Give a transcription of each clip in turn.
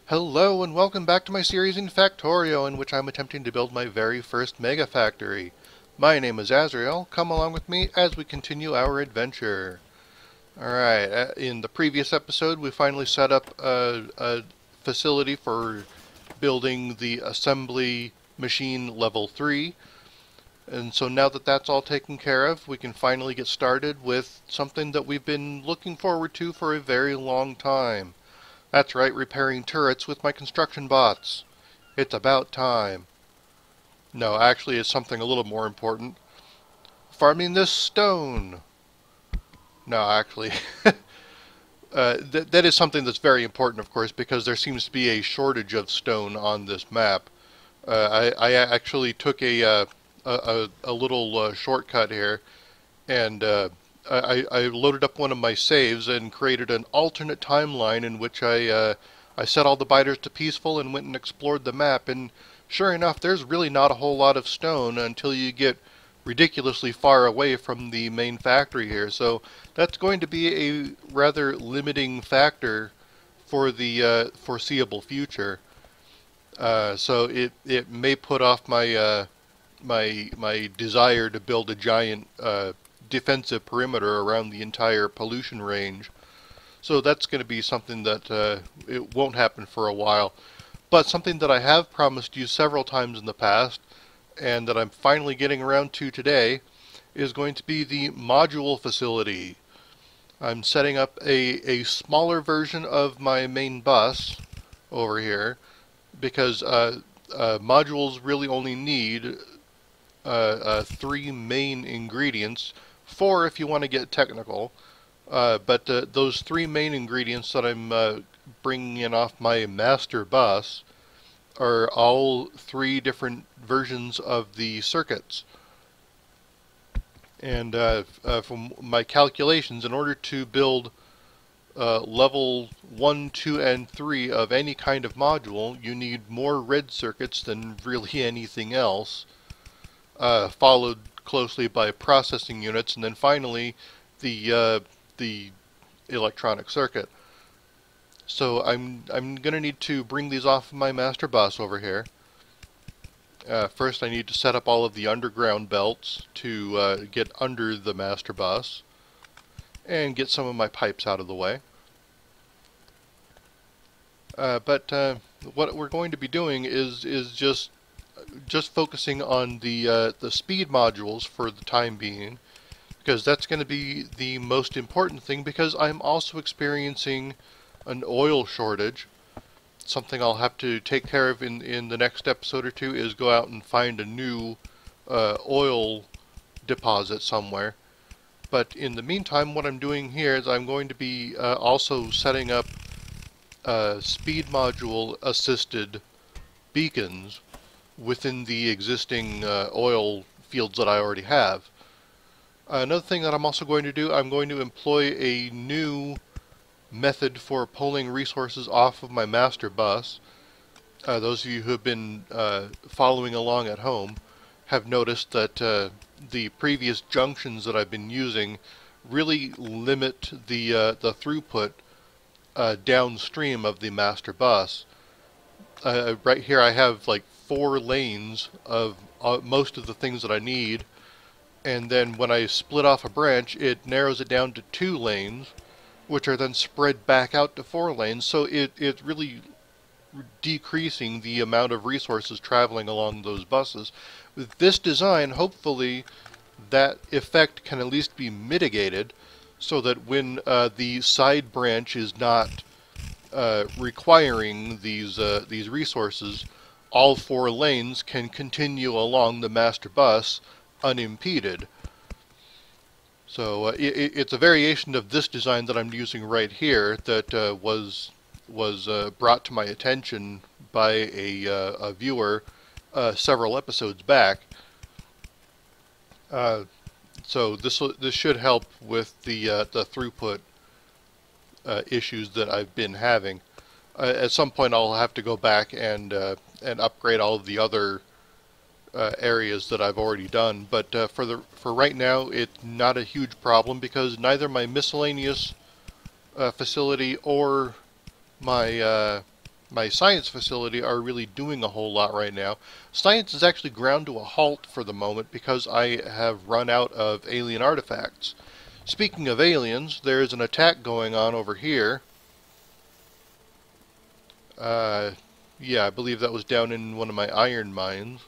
Hello and welcome back to my series in Factorio, in which I'm attempting to build my very first mega factory. My name is Azrael. Come along with me as we continue our adventure. Alright, in the previous episode we finally set up a facility for building the assembly machine level 3. And so now that that's all taken care of, we can finally get started with something that we've been looking forward to for a very long time. That's right, repairing turrets with my construction bots. It's about time. No, actually it's something a little more important. Farming this stone. No, actually, that is something that's very important, of course, because there seems to be a shortage of stone on this map. I actually took a little shortcut here, and I loaded up one of my saves and created an alternate timeline in which I set all the biters to peaceful and went and explored the map. And sure enough, there's really not a whole lot of stone until you get ridiculously far away from the main factory here. So that's going to be a rather limiting factor for the foreseeable future. So it may put off my desire to build a giant defensive perimeter around the entire pollution range. So that's going to be something that it won't happen for a while. But something that I have promised you several times in the past, and that I'm finally getting around to today, is going to be the module facility. I'm setting up a smaller version of my main bus over here, because modules really only need 3 main ingredients, 4 if you want to get technical. But those 3 main ingredients that I'm bringing in off my master bus are all 3 different versions of the circuits. And from my calculations, in order to build level 1, 2, and 3 of any kind of module, you need more red circuits than really anything else, followed closely by processing units, and then finally the electronic circuit. So I'm going to need to bring these off of my master bus over here. First I need to set up all of the underground belts to get under the master bus and get some of my pipes out of the way. But what we're going to be doing is just focusing on the speed modules for the time being, because that's going to be the most important thing, because I'm also experiencing an oil shortage. Something I'll have to take care of in the next episode or two is go out and find a new oil deposit somewhere. But in the meantime, what I'm doing here is I'm going to be also setting up speed module assisted beacons within the existing oil fields that I already have. Another thing that I'm also going to do, I'm going to employ a new method for pulling resources off of my master bus. Those of you who have been following along at home have noticed that the previous junctions that I've been using really limit the throughput downstream of the master bus. Right here I have like 4 lanes of most of the things that I need, and then when I split off a branch it narrows it down to 2 lanes, which are then spread back out to 4 lanes, so it's really decreasing the amount of resources traveling along those buses. With this design, hopefully that effect can at least be mitigated, so that when the side branch is not requiring these resources, all 4 lanes can continue along the master bus unimpeded. So it's a variation of this design that I'm using right here that was brought to my attention by a viewer several episodes back. So this should help with the throughput issues that I've been having. At some point I'll have to go back and upgrade all of the other areas that I've already done, but for right now it's not a huge problem, because neither my miscellaneous facility or my my science facility are really doing a whole lot right now. Science is actually ground to a halt for the moment because I have run out of alien artifacts. Speaking of aliens, there is an attack going on over here. Yeah, I believe that was down in one of my iron mines.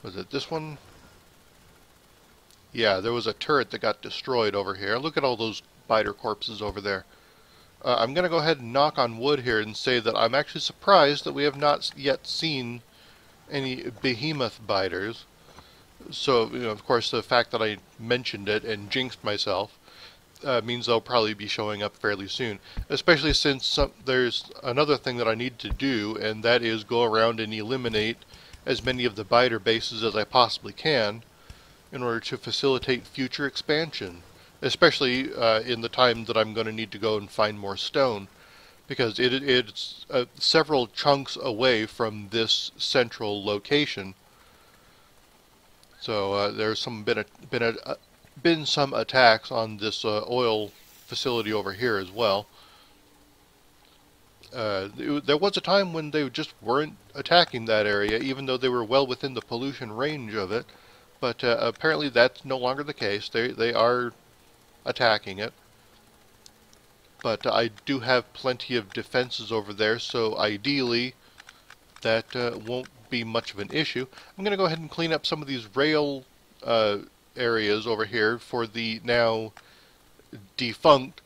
Was it this one? Yeah, there was a turret that got destroyed over here. Look at all those biter corpses over there. I'm going to go ahead and knock on wood here and say that I'm actually surprised that we have not yet seen any behemoth biters. So, of course, the fact that I mentioned it and jinxed myself means they'll probably be showing up fairly soon. Especially since there's another thing that I need to do, and that is go around and eliminate as many of the biter bases as I possibly can in order to facilitate future expansion. Especially in the time that I'm going to need to go and find more stone, because it's several chunks away from this central location. So there's been some attacks on this oil facility over here as well. There was a time when they just weren't attacking that area, even though they were well within the pollution range of it. But apparently that's no longer the case. They are attacking it. But I do have plenty of defenses over there, so ideally that won't be much of an issue. I'm going to go ahead and clean up some of these rail areas over here for the now defunct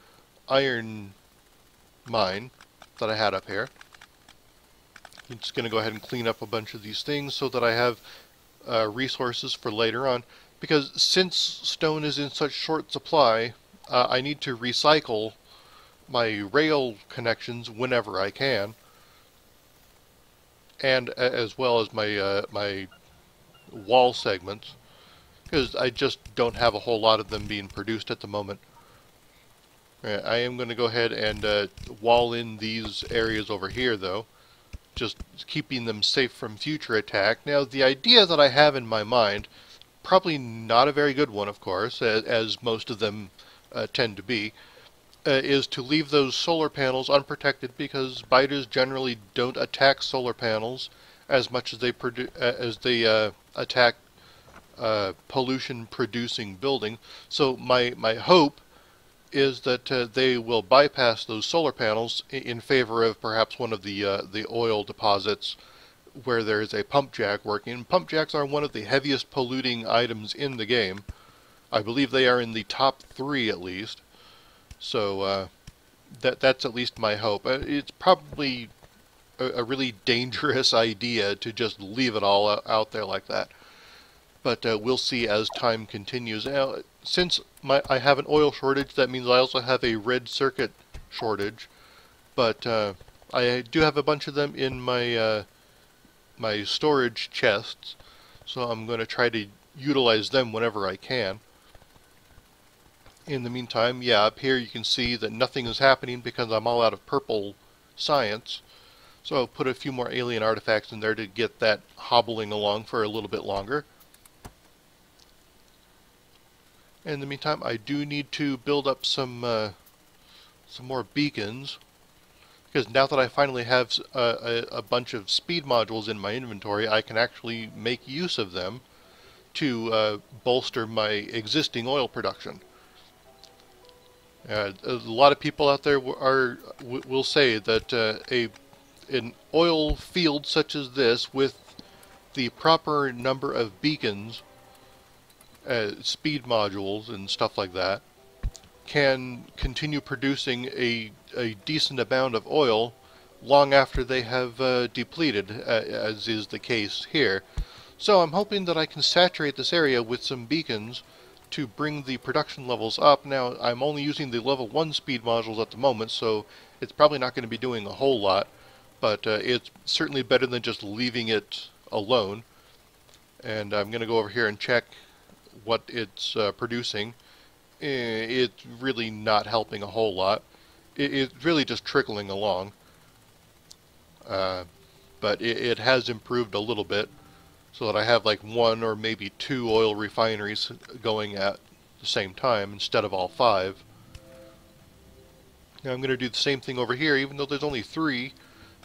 iron mine that I had up here. I'm just going to go ahead and clean up a bunch of these things so that I have resources for later on. Because since stone is in such short supply, I need to recycle my rail connections whenever I can, and as well as my wall segments, because I just don't have a whole lot of them being produced at the moment. I am going to go ahead and wall in these areas over here, though, just keeping them safe from future attack. Now, the idea that I have in my mind, probably not a very good one, of course, as most of them tend to be, is to leave those solar panels unprotected, because biters generally don't attack solar panels as much as they attack pollution-producing buildings. So my hope is that they will bypass those solar panels in favor of perhaps one of the oil deposits where there is a pump jack working. Pump jacks are one of the heaviest polluting items in the game. I believe they are in the top 3 at least. So that's at least my hope. It's probably a really dangerous idea to just leave it all out there like that. But we'll see as time continues. Now, since I have an oil shortage, that means I also have a red circuit shortage. But I do have a bunch of them in my my storage chests, so I'm going to try to utilize them whenever I can. In the meantime, yeah, up here you can see that nothing is happening because I'm all out of purple science. So I'll put a few more alien artifacts in there to get that hobbling along for a little bit longer. In the meantime, I do need to build up some more beacons, because now that I finally have a bunch of speed modules in my inventory, I can actually make use of them to bolster my existing oil production. A lot of people out there will say that an oil field such as this, with the proper number of beacons, speed modules and stuff like that, can continue producing a decent amount of oil long after they have depleted, as is the case here. So I'm hoping that I can saturate this area with some beacons to bring the production levels up. Now, I'm only using the level 1 speed modules at the moment, so it's probably not going to be doing a whole lot, but it's certainly better than just leaving it alone. And I'm going to go over here and check what it's producing. It's really not helping a whole lot. It's really just trickling along. But it has improved a little bit, so that I have like 1 or maybe 2 oil refineries going at the same time instead of all 5. Now I'm going to do the same thing over here, even though there's only 3.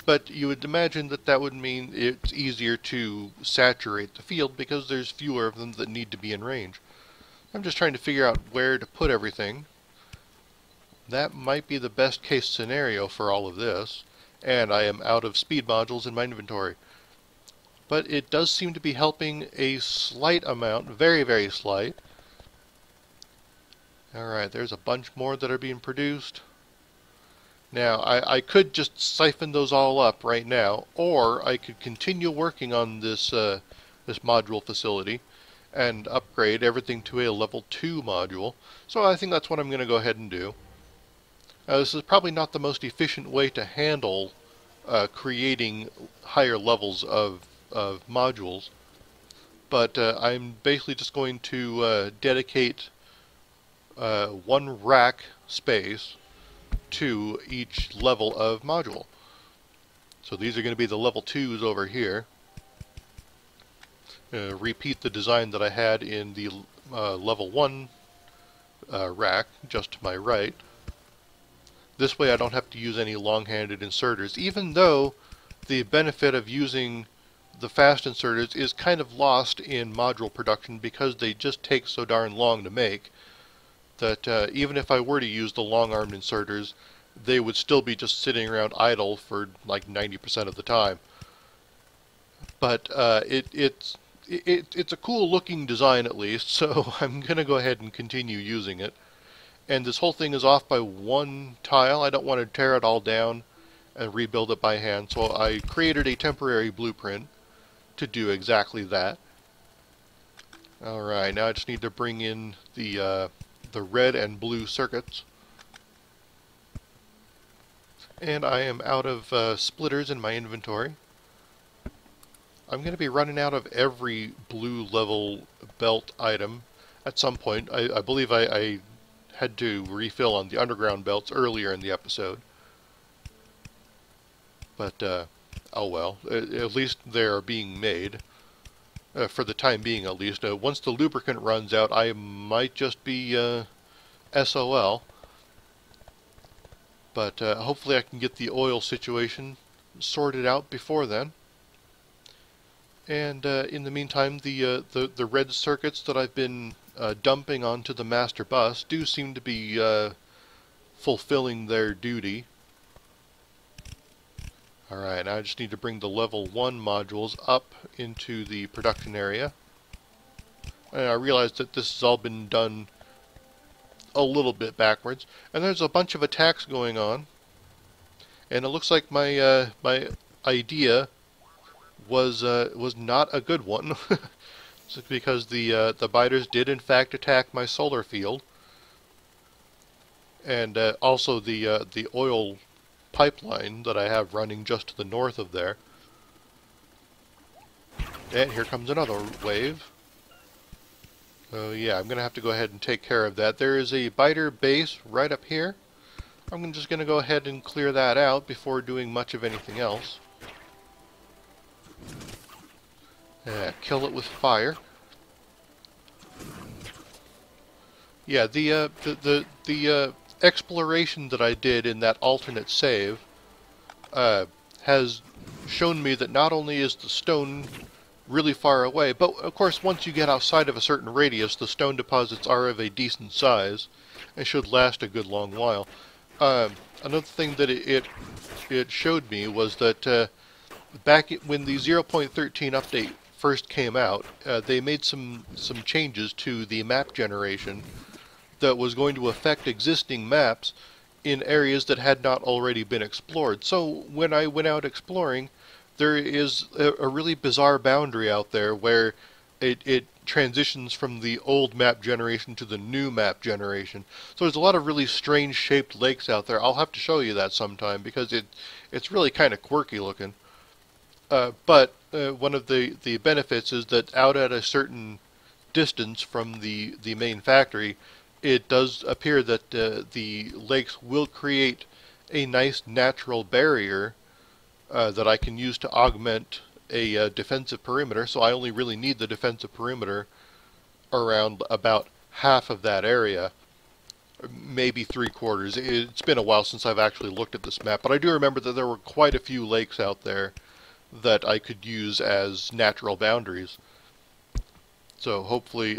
but you would imagine that that would mean it's easier to saturate the field because there's fewer of them that need to be in range. I'm just trying to figure out where to put everything. That might be the best case scenario for all of this, and I am out of speed modules in my inventory. But it does seem to be helping a slight amount, very, very slight. Alright, there's a bunch more that are being produced. Now, I could just siphon those all up right now, or I could continue working on this, this module facility and upgrade everything to a level 2 module. So I think that's what I'm going to go ahead and do. This is probably not the most efficient way to handle creating higher levels of modules, but I'm basically just going to dedicate one rack space to each level of module. So these are going to be the level 2s over here. Repeat the design that I had in the level 1 rack just to my right. This way I don't have to use any long-handed inserters, even though the benefit of using the fast inserters is kind of lost in module production because they just take so darn long to make that even if I were to use the long-armed inserters, they would still be just sitting around idle for like 90% of the time. But it's a cool looking design at least, so I'm going to go ahead and continue using it. And this whole thing is off by one tile. I don't want to tear it all down and rebuild it by hand, so I created a temporary blueprint to do exactly that. Alright, now I just need to bring in the red and blue circuits. And I am out of splitters in my inventory. I'm going to be running out of every blue level belt item at some point. I believe I had to refill on the underground belts earlier in the episode. But, oh well. At least they're being made. For the time being, at least. Once the lubricant runs out, I might just be SOL. But hopefully I can get the oil situation sorted out before then. And in the meantime, the red circuits that I've been dumping onto the master bus do seem to be fulfilling their duty. Alright, now I just need to bring the level 1 modules up into the production area. And I realized that this has all been done a little bit backwards. And there's a bunch of attacks going on. And it looks like my my idea was not a good one. Just because the biters did in fact attack my solar field, and also the oil pipeline that I have running just to the north of there. And here comes another wave. Oh yeah, I'm gonna have to go ahead and take care of that. There is a biter base right up here. I'm just gonna go ahead and clear that out before doing much of anything else. Kill it with fire. Yeah, the exploration that I did in that alternate save has shown me that not only is the stone really far away, but of course once you get outside of a certain radius, the stone deposits are of a decent size and should last a good long while. Another thing that it showed me was that back when the 0.13 update first came out, they made some changes to the map generation that was going to affect existing maps in areas that had not already been explored. So when I went out exploring, there is a really bizarre boundary out there where it transitions from the old map generation to the new map generation. So there's a lot of really strange shaped lakes out there. I'll have to show you that sometime because it's really kind of quirky looking. But one of the benefits is that out at a certain distance from the main factory, it does appear that the lakes will create a nice natural barrier that I can use to augment a defensive perimeter. So I only really need the defensive perimeter around about half of that area, maybe 3/4. It's been a while since I've actually looked at this map, but I do remember that there were quite a few lakes out there that I could use as natural boundaries. So hopefully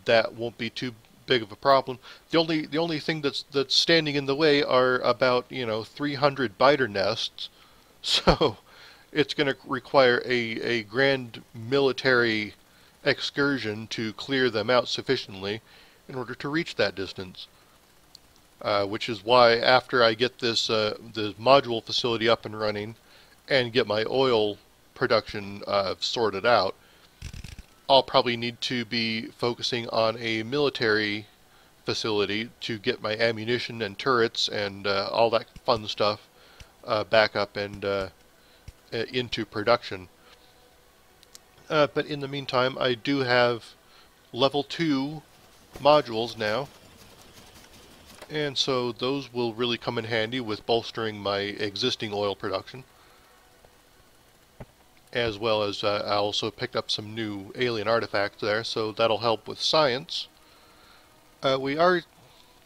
that won't be too big of a problem. The only thing that's standing in the way are about 300 biter nests. So it's going to require a grand military excursion to clear them out sufficiently in order to reach that distance. Which is why after I get this module facility up and running and get my oil production sorted out, I'll probably need to be focusing on a military facility to get my ammunition and turrets and all that fun stuff back up and into production. But in the meantime, I do have level 2 modules now, and so those will really come in handy with bolstering my existing oil production. As well as I also picked up some new alien artifacts there, so that'll help with science. We are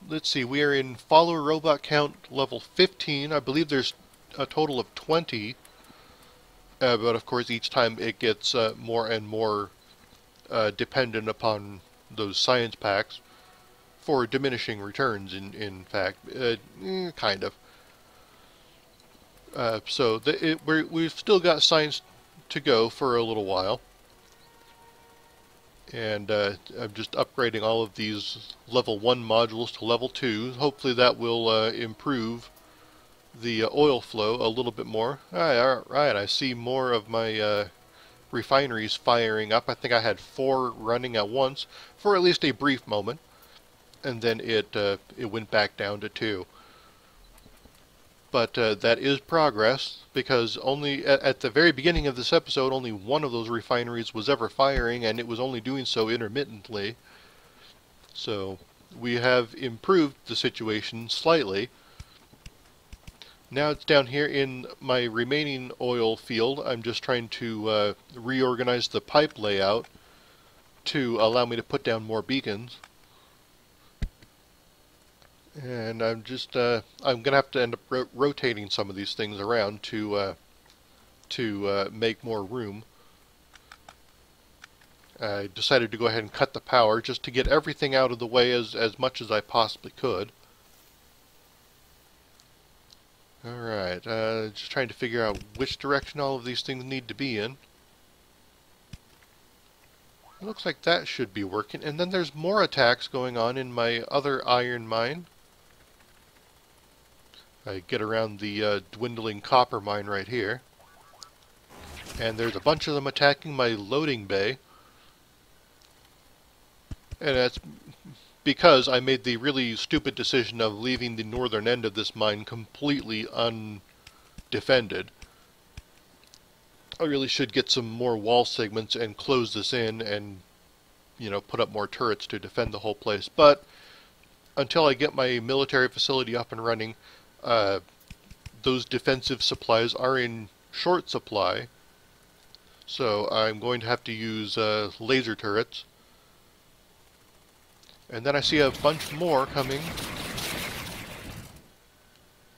in follower robot count level 15. I believe there's a total of 20, but of course each time it gets more and more dependent upon those science packs for diminishing returns, in fact. Kind of. So we've still got science to go for a little while, and I'm just upgrading all of these level 1 modules to level 2. Hopefully that will improve the oil flow a little bit more. Alright, I see more of my refineries firing up. I think I had 4 running at once for at least a brief moment, and then it went back down to 2. But that is progress, because only at the very beginning of this episode, only one of those refineries was ever firing, and it was only doing so intermittently. So we have improved the situation slightly. Now it's down here in my remaining oil field. I'm just trying to reorganize the pipe layout to allow me to put down more beacons. And I'm going to have to end up rotating some of these things around to make more room. I decided to go ahead and cut the power just to get everything out of the way as much as I possibly could. Alright, just trying to figure out which direction all of these things need to be in. It looks like that should be working. And then there's more attacks going on in my other iron mine. I get around the dwindling copper mine right here. And there's a bunch of them attacking my loading bay. And that's because I made the really stupid decision of leaving the northern end of this mine completely undefended. I really should get some more wall segments and close this in and, put up more turrets to defend the whole place. But until I get my military facility up and running, those defensive supplies are in short supply, so I'm going to have to use laser turrets. And then I see a bunch more coming.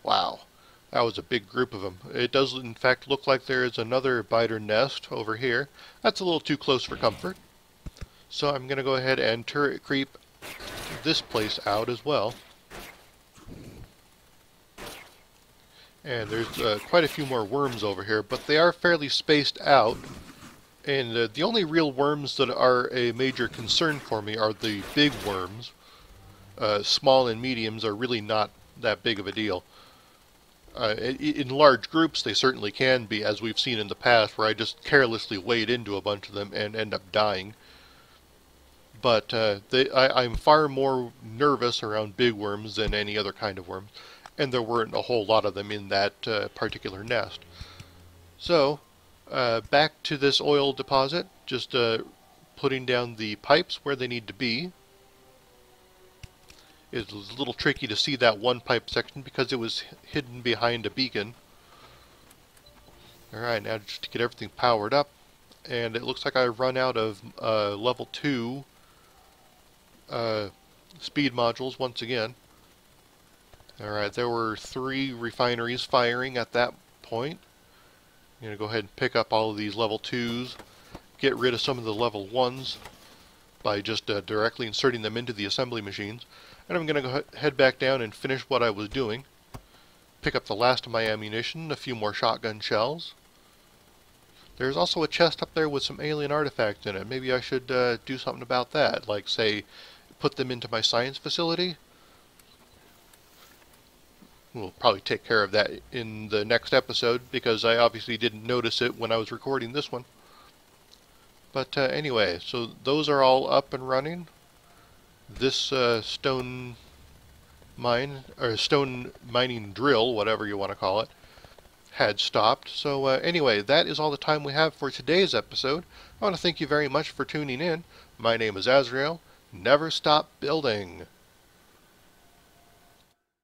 Wow, that was a big group of them. It does in fact look like there is another biter nest over here. That's a little too close for comfort, so I'm going to go ahead and turret creep this place out as well. And there's quite a few more worms over here, but they are fairly spaced out. And the only real worms that are a major concern for me are the big worms. Small and mediums are really not that big of a deal. In large groups they certainly can be, as we've seen in the past, where I just carelessly wade into a bunch of them and end up dying. But I'm far more nervous around big worms than any other kind of worm. And there weren't a whole lot of them in that particular nest. So, back to this oil deposit, just putting down the pipes where they need to be. It was a little tricky to see that one pipe section because it was hidden behind a beacon. Alright, now just to get everything powered up, and it looks like I run out of level 2 speed modules once again. Alright, there were 3 refineries firing at that point. I'm going to go ahead and pick up all of these level 2s, get rid of some of the level 1s by just directly inserting them into the assembly machines. And I'm going to head back down and finish what I was doing. Pick up the last of my ammunition, a few more shotgun shells. There's also a chest up there with some alien artifacts in it. Maybe I should do something about that, like, say, put them into my science facility. We'll probably take care of that in the next episode, because I obviously didn't notice it when I was recording this one. But anyway, so those are all up and running. This stone mine, or stone mining drill, whatever you want to call it, had stopped. So anyway, that is all the time we have for today's episode. I want to thank you very much for tuning in. My name is Azrael. Never stop building.